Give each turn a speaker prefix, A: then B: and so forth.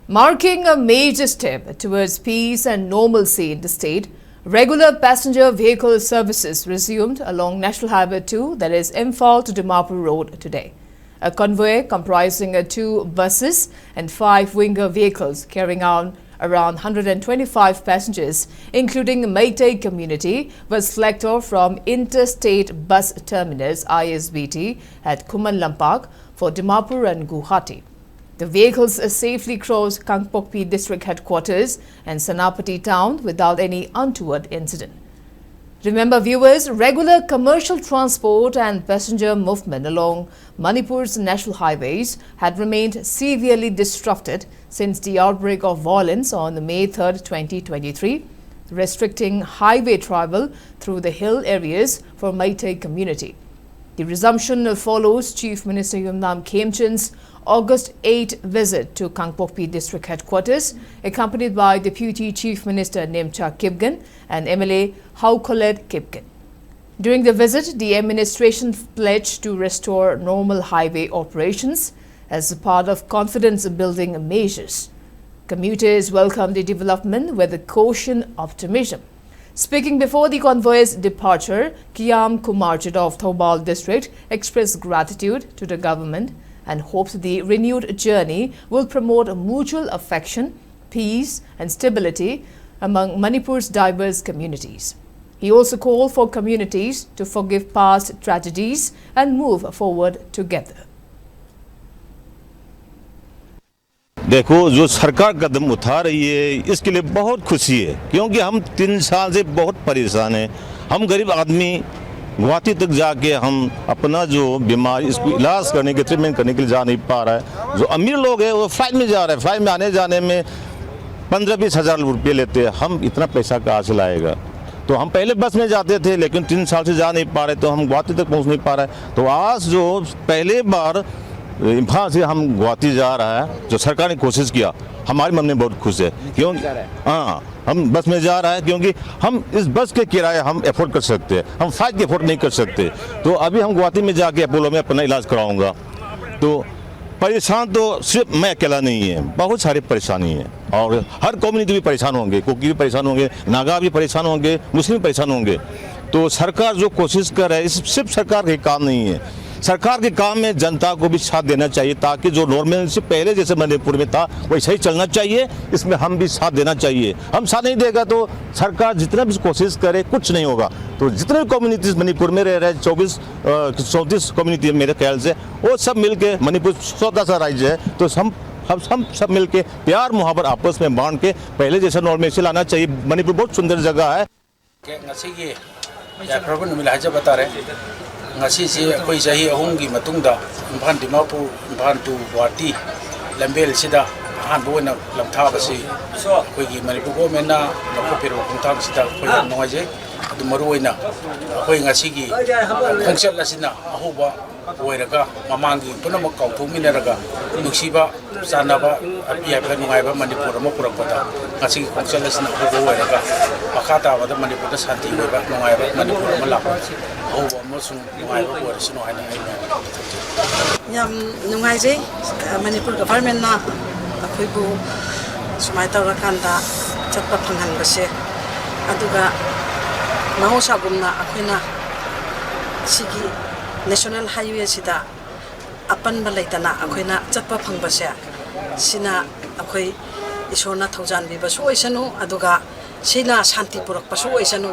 A: Marking a major step towards peace and normalcy in the state, regular passenger vehicle services resumed along National Highway 2, that is Imphal to Dimapur Road today. A convoy comprising 2 buses and 5 winger vehicles carrying on around 125 passengers, including Meitei community, was flagged off from Interstate Bus Terminus ISBT at Khuman Lampak for Dimapur and Guwahati. The vehicles safely crossed Kangpokpi district headquarters and Senapati town without any untoward incident. Remember viewers, regular commercial transport and passenger movement along Manipur's national highways had remained severely disrupted since the outbreak of violence on May 3, 2023, restricting highway travel through the hill areas for Meitei community. The resumption follows Chief Minister Yumnam Khemchand's August 8 visit to Kangpokpi district headquarters, accompanied by Deputy Chief Minister Nemcha Kipgen and MLA Haukolet Kipgen. During the visit, the administration pledged to restore normal highway operations as a part of confidence-building measures. Commuters welcomed the development with a cautious optimism. Speaking before the convoy's departure, Kiam Kumarjit of Thoubal district expressed gratitude to the government and hopes the renewed journey will promote mutual affection, peace and stability among Manipur's diverse communities. He also called for communities to forgive past tragedies and move forward together.
B: देखो जो सरकार कदम उठा रही है इसके लिए बहुत खुशी है, क्योंकि हम 3 साल से बहुत परेशान हैं। हम गरीब आदमी गुवाहाटी तक जाके हम अपना जो बीमारी इसको इलाज करने के ट्रीटमेंट करने के लिए जा नहीं पा रहा है। जो अमीर लोग हैं वो फ्लाइट में जा रहे हैं, फ्लाइट में आने जाने में 15-20 हज़ार रुपये लेते हैं। हम इतना पैसा कहाँ से लाएगा? तो हम पहले बस में जाते थे, लेकिन 3 साल से जा नहीं पा रहे, तो हम गुवाहाटी तक पहुँच नहीं पा रहे। तो आज जो पहले बार इम्फाल से हम गुवाहाटी जा रहा है, जो सरकार ने कोशिश किया, हमारे मन में बहुत खुश है। क्योंकि हम बस में जा रहा है, क्योंकि हम इस बस के किराए हम अफोर्ड कर सकते हैं, हम फ्लाइट के अफोर्ड नहीं कर सकते। तो अभी हम गुवाहाटी में जाके अपोलो में अपना इलाज कराऊंगा। तो परेशान तो सिर्फ मैं अकेला नहीं है, बहुत सारी परेशानी है और हर कम्युनिटी भी परेशान होंगे, कुकी भी परेशान होंगे, नागा भी परेशान होंगे, मुस्लिम परेशान होंगे। तो सरकार जो कोशिश कर रहा है, इस सिर्फ सरकार के काम नहीं है, सरकार के काम में जनता को भी साथ देना चाहिए, ताकि जो नॉर्मल से पहले जैसे मणिपुर में था वैसे ही चलना चाहिए। इसमें हम भी साथ देना चाहिए। हम साथ नहीं देगा तो सरकार जितना भी कोशिश करे कुछ नहीं होगा। तो जितने कम्युनिटीज मणिपुर में रह रहे हैं, 34 कम्युनिटी मेरे ख्याल से, वो सब मिल के, मणिपुर छोटा सा राज्य है, तो हम सब मिल के प्यार मुहब्बत आपस में बांट के पहले जैसा नॉर्मल से लाना चाहिए। मणिपुर बहुत सुंदर जगह है।
C: अखोई चाही अहुमगी मतुंगदा इम्फाल दिमापुर इम्फाल टू गुवाहाटी लंबेल सिदा अहानबो ओइना लमथाबसी अखोई मणिपुर गवर्नमेंटना लौखोफेरबा खोंथांगसिदा अखोई नुंगाइजे अदु मरु ओइना अखोई ngasiगी खोंचल असिना अहुबा ओइरगा ममांगी पुनमक काउथोमिनरगा नुक्सिबा चानाबा अपियाबा नुंगाइबा मणिपुर अमा पुरकपदा ngasiगी खोंचल असिना अहुबा ओइरगा मखा ताबदा मणिपुर दा शांति ओइबा नुंगाइबा मणिपुर अमा लापा अहुबा अमसुंग नुंगाइबा ओइरसनु हाइना
D: याम नुंगाइजे मणिपुर गवर्नमेंट ना अखोइबु सुमाय तौरकांदा चटपा फंगहनबसे अदुगा महौसागुमना अखोइना सिगी नेशनल हाईवे सिदा अपनबा लेतना अखोइना चटपा फंगबसे सिना अखोइ इसोरना थौजानबिबसु ओइसनु अदुगा सिना शांति पुरकपसु ओइसनु।